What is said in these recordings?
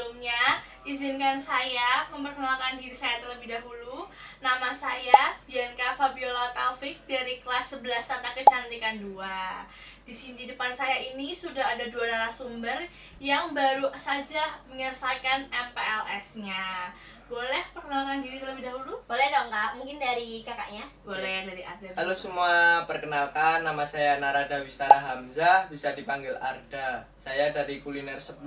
sebelumnya, izinkan saya memperkenalkan diri saya terlebih dahulu. Nama saya Bianca Fabiola Taufik dari kelas 11 Tata Kecantikan 2. Di sini di depan saya ini sudah ada 2 narasumber yang baru saja menyelesaikan MPLS-nya. Boleh perkenalkan diri terlebih dahulu? Boleh dong Kak, mungkin dari kakaknya. Boleh, dari Arda. Halo semua, perkenalkan nama saya Narada Wistara Hamzah, bisa dipanggil Arda. Saya dari Kuliner 10.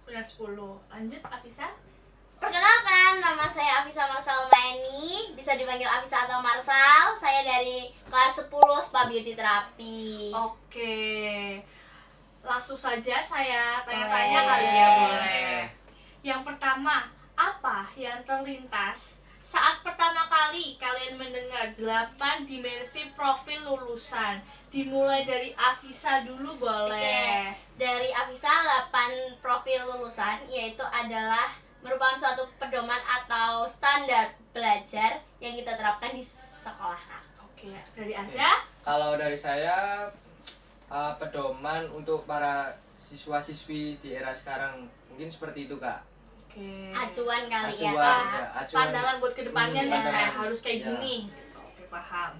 Kuliner 10. Lanjut, Afisa. Perkenalkan, nama saya Afisa Marsal Maeni, bisa dipanggil Afisa atau Marsal. Saya dari kelas 10 Spa Beauty Terapi. Oke. Langsung saja saya tanya-tanya Boleh. kali ya, boleh. Yang pertama, apa yang terlintas saat pertama kali kalian mendengar 8 dimensi profil lulusan? Dimulai dari Afisa dulu boleh. Oke, dari Afisa 8 profil lulusan yaitu adalah merupakan suatu pedoman atau standar belajar yang kita terapkan di sekolah Kak. Oke, dari Anda? Kalau dari saya, pedoman untuk para siswa-siswi di era sekarang mungkin seperti itu, Kak. Oke. Acuan kali ya Acuan, Kak. ya. Acuan. Pandangan buat kedepannya nih, Pandangan. kayak harus kayak Ya. gini. Oke, paham.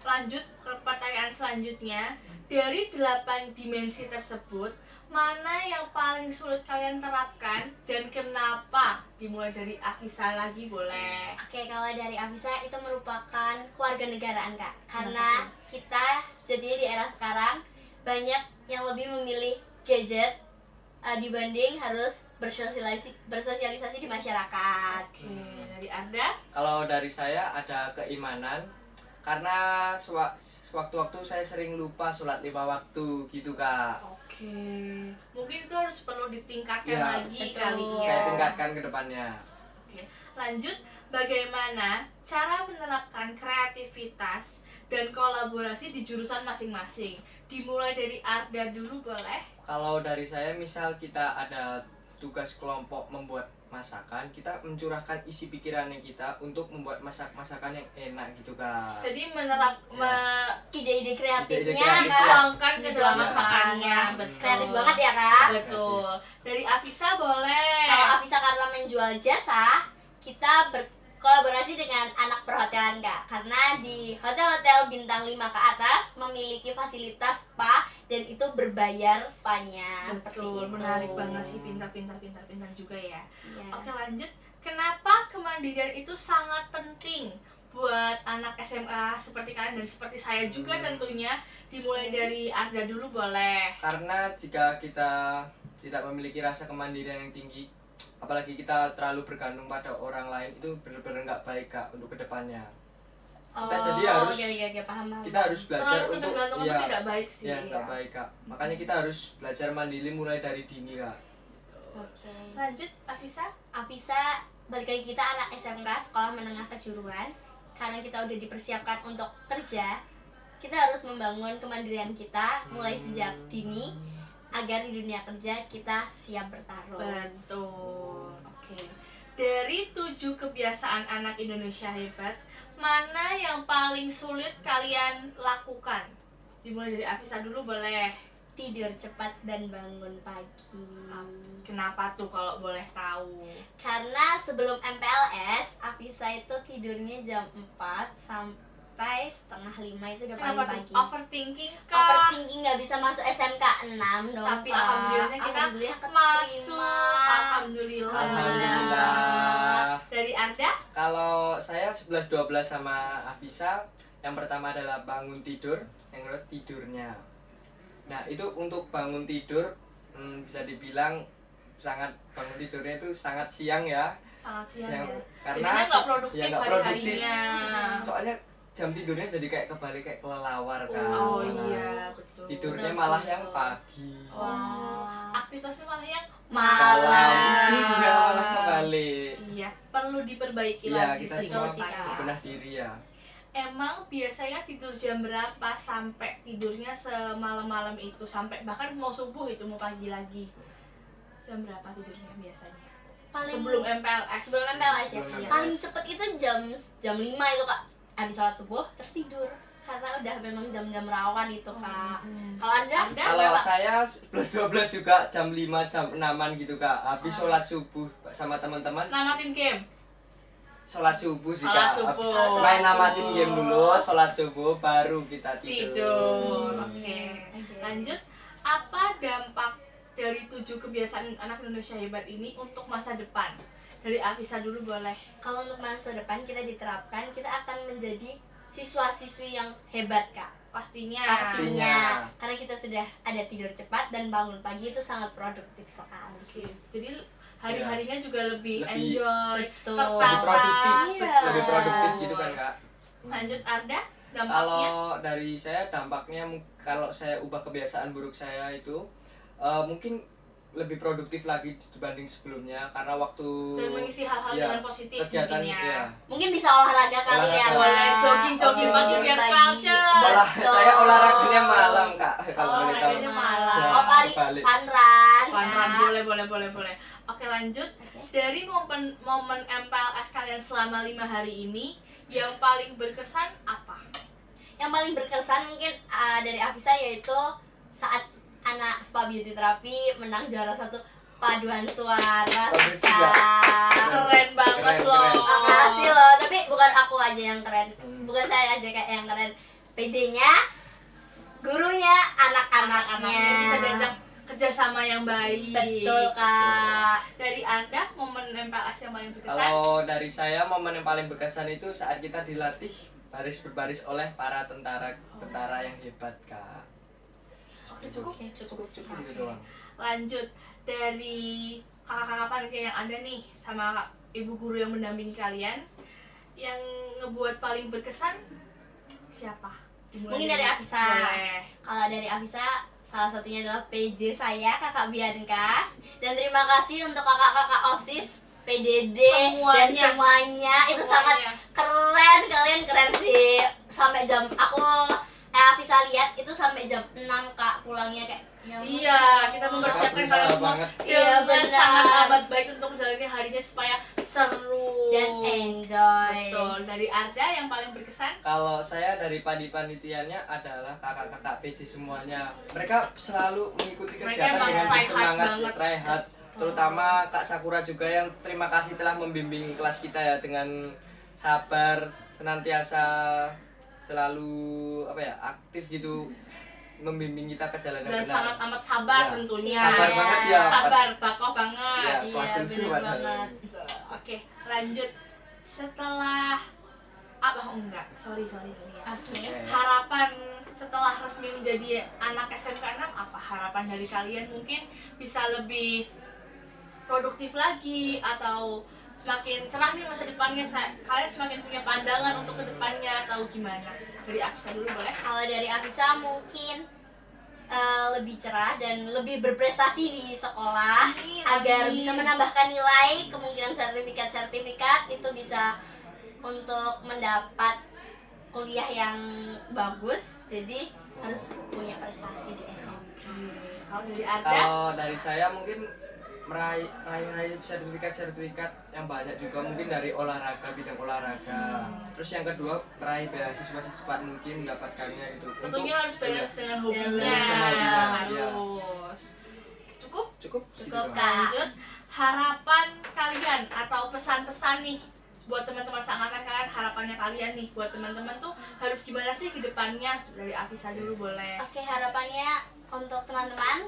Lanjut ke pertanyaan selanjutnya. Dari 8 dimensi tersebut, mana yang paling sulit kalian terapkan dan kenapa? Dimulai dari Afisa lagi boleh. Oke, kalau dari Afisa itu merupakan kewarganegaraan Kak. Karena kita sejatinya di era sekarang banyak yang lebih memilih gadget dibanding harus bersosialisasi di masyarakat. Oke, dari Arda? Kalau dari saya ada keimanan, karena sewaktu-waktu saya sering lupa sholat 5 waktu gitu, Kak. Oke. Mungkin itu harus perlu ditingkatkan Ya, lagi betul. kali ya. Saya tingkatkan ke depannya. Oke, lanjut, bagaimana cara menerapkan kreativitas dan kolaborasi di jurusan masing-masing? Dimulai dari Arda dulu boleh? Kalau dari saya, misal kita ada tugas kelompok membuat masakan, kita mencurahkan isi pikirannya kita untuk membuat masakan yang enak gitu, Kak. Jadi Ide-ide kreatifnya Ide-ide kreatif, Kak dituangkan ke dalam Iya. masakannya. Betul. kreatif banget ya Kak. Betul. Dari Afisa boleh. Kalau Afisa karena menjual jasa, kita berkolaborasi dengan anak perhotelan Kak. Karena di hotel-hotel bintang 5 ke atas memiliki fasilitas spa dan itu berbayar spanya. Seperti Betul, itu. menarik banget sih, pintar juga ya. Iya. Oke, lanjut. Kenapa kemandirian itu sangat penting buat anak SMA seperti kalian dan seperti saya juga tentunya? Dimulai dari Arda dulu boleh. Karena jika kita tidak memiliki rasa kemandirian yang tinggi, apalagi kita terlalu bergantung pada orang lain, itu benar-benar nggak baik, Kak, untuk kedepannya. Kita jadi harus oke, paham. kita harus belajar Terlalu untuk ketergantungan itu tidak baik sih. ya nggak baik, Kak. Makanya kita harus belajar mandiri mulai dari dini, Kak. Oke. Lanjut, Afisa. Afisa, balik lagi kita anak SMK Sekolah Menengah Kejuruan. Karena kita udah dipersiapkan untuk kerja, kita harus membangun kemandirian kita mulai sejak dini agar di dunia kerja kita siap bertarung. Betul. Oke. Dari 7 kebiasaan anak Indonesia hebat, mana yang paling sulit kalian lakukan? Dimulai dari Afisa dulu boleh. Tidur cepat dan bangun pagi. Kenapa tuh kalau boleh tahu? Karena sebelum MPLS, Afisa itu tidurnya jam 4 sampai setengah 5 itu udah paling Kenapa tuh? pagi. Overthinking kah? Overthinking nggak bisa masuk SMK 6 dong. Tapi Pak. alhamdulillahnya kita Alhamdulillah masuk. keterima. Alhamdulillah. Alhamdulillah. Dari Arda? Kalau saya 11-12 sama Afisa, yang pertama adalah bangun tidur, yang kedua tidurnya. Nah, itu untuk bangun tidur, bisa dibilang bangun tidurnya itu sangat siang ya. Sangat siang ya. Karena Jadinya nggak produktif ya, nggak hari-harinya. Soalnya jam tidurnya jadi kayak kebalik, kayak kelelawar, kan. Oh Malah iya, betul. tidurnya Betul, malah betul. yang pagi. Wah, aktivitasnya malah yang Malam. Tidurnya malah kebalik. Iya, perlu diperbaiki Iya, lagi kita sih semua Betul sih, Kak. bebenah diri ya. Emang biasanya tidur jam berapa sampai tidurnya semalam-malam itu, sampai bahkan mau subuh itu mau pagi lagi? Jam berapa tidurnya biasanya? Sebelum MPLS. sebelum MPLS ya. Sebelum MPLS. Paling cepet itu jam 5 itu Kak. Habis sholat subuh terus tidur. karena udah memang jam-jam rawan itu Kak. Kalau Anda? Kalau saya 11-12 juga jam 5 jam 6-an gitu Kak. Habis sholat subuh sama teman-teman. Namatin game. Sholat subuh sih Sholat Kak. subuh. Main namatin game dulu, sholat subuh baru kita tidur. Tidur. Oke. Oke. Lanjut, apa dampak dari 7 kebiasaan anak Indonesia hebat ini untuk masa depan? Dari Afisa dulu boleh. Kalau untuk masa depan kita diterapkan, kita akan menjadi siswa-siswi yang hebat Kak. Pastinya. Pastinya. Karena kita sudah ada tidur cepat dan bangun pagi itu sangat produktif sekali. Oke. Jadi hari-harinya juga lebih Lebih- enjoy, Betul. tertawa. Lebih produktif, Iya. lebih produktif gitu kan Kak. Lanjut Arda, dampaknya. Kalau dari saya dampaknya kalau saya ubah kebiasaan buruk saya itu mungkin lebih produktif lagi dibanding sebelumnya karena waktu Dan mengisi hal-hal ya, dengan positif kegiatan mungkin ya. ya. Mungkin bisa olahraga kali ya. Olahraga. Boleh Kak. jogging-jogging Oh, pagi jogging biar pagi. culture. Betul. Saya olahraganya malam Kak kalau boleh tahu. Olahraganya malam. Ya, Oh, lari balik. fun run. Fun ya. run, boleh. Oke lanjut. Oke. Dari momen MPLS kalian selama 5 hari ini, yang paling berkesan apa? Yang paling berkesan mungkin dari Afisa yaitu saat anak Spa Beauty Therapy menang juara 1 paduan suara. Bagus juga. Keren banget Keren, loh. keren. Makasih loh, tapi bukan aku aja yang keren. Hmm. Bukan saya aja kayak yang keren. PJ-nya, gurunya, Anak-anaknya anak-anaknya. bisa diajak kerjasama yang baik. Betul Kak. Dari Anda, momen MPLS yang paling berkesan? Kalau dari saya momen yang paling berkesan itu saat kita dilatih baris berbaris oleh para tentara yang hebat Kak. Oke, cukup. Cukup. Gitu doang. Lanjut, dari kakak-kakak panitia yang ada nih sama ibu guru yang mendampingi kalian, yang ngebuat paling berkesan siapa? Mungkin dari Afisa. Boleh. Kalau dari Afisa, salah satunya adalah PJ saya, Kakak Bianca. Dan terima kasih untuk kakak-kakak OSIS, PDD, dan Semuanya. semuanya. Itu sangat Semuanya. keren, kalian keren sih. Sampai jam, Afisa lihat itu sampai jam 6 Kak pulangnya kayak ya ampun. Iya, kita mempersiapkan Berusaha kalian semua banget. Iya, dengan benar. sangat amat baik untuk menjalani harinya supaya seru Dan enjoy. Betul. Dari Arda yang paling berkesan? Kalau saya dari panitianya adalah kakak-kakak PJ semuanya. Mereka selalu mengikuti Mereka kegiatan emang dengan try hard bersemangat, banget. try hard. Terutama Kak Sakura juga yang terima kasih telah membimbing kelas kita ya dengan sabar, senantiasa selalu aktif gitu membimbing kita ke jalan yang Dan benar. sangat amat sabar Ya. tentunya. Sabar Iya. banget ya. Sabar, bakoh banget. Ya, Iya, kelas susu bener padahal. banget. Oke, lanjut. Setelah enggak, sorry ya. Oke. Harapan setelah resmi menjadi anak SMK 6 apa harapan dari kalian? Mungkin bisa lebih produktif lagi atau semakin cerah nih masa depannya, kalian semakin punya pandangan untuk kedepannya atau gimana? Dari Afisa dulu boleh? Kalau dari Afisa mungkin lebih cerah dan lebih berprestasi di sekolah Amin, agar amin. bisa menambahkan nilai, kemungkinan sertifikat itu bisa untuk mendapat kuliah yang bagus. Jadi harus punya prestasi di SMK. Kalau dari Arda? Kalau dari saya mungkin meraih sertifikat yang banyak juga mungkin dari bidang olahraga. Terus yang kedua meraih beasiswa secepat mungkin mendapatkannya gitu. Tentunya harus balance dengan hobinya. Balance sama hobinya, Harus. Cukup? Cukup Cukup, gitu doang. Kak. Lanjut, harapan kalian atau pesan-pesan nih buat teman-teman seangkatan kalian, harapannya kalian nih buat teman-teman tuh harus gimana sih ke depannya? Dari Afisa dulu boleh. Oke, harapannya untuk teman-teman,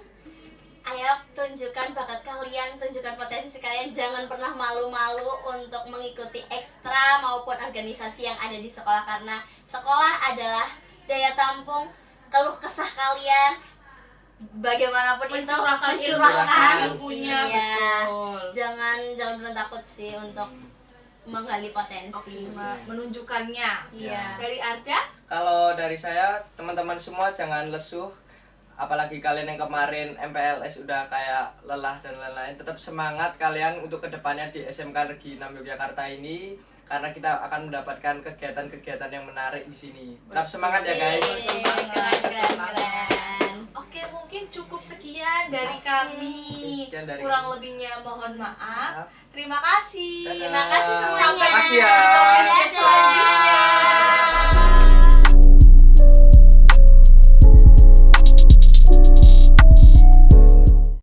ayo tunjukkan bakat kalian, tunjukkan potensi kalian. Jangan pernah malu-malu untuk mengikuti ekstra maupun organisasi yang ada di sekolah, karena sekolah adalah daya tampung keluh kesah kalian. Bagaimanapun Mencurahkan itu mencurahkan ilmunya, Iya. betul. Jangan pernah takut sih untuk menggali potensi. Oke, menunjukkannya. Iya. Dari Arda? Kalau dari saya, teman-teman semua jangan lesuh. Apalagi kalian yang kemarin MPLS udah kayak lelah dan lain-lain. Tetap semangat kalian untuk kedepannya di SMK Negeri 6 Yogyakarta ini. Karena kita akan mendapatkan kegiatan-kegiatan yang menarik di sini. Tetap semangat ya guys. Keren. Oke, mungkin cukup sekian dari Oke. kami. Sekian dari Kurang kami. lebihnya mohon maaf. Maaf. Terima kasih. Dadah. Terima kasih semuanya. Terima kasih ya.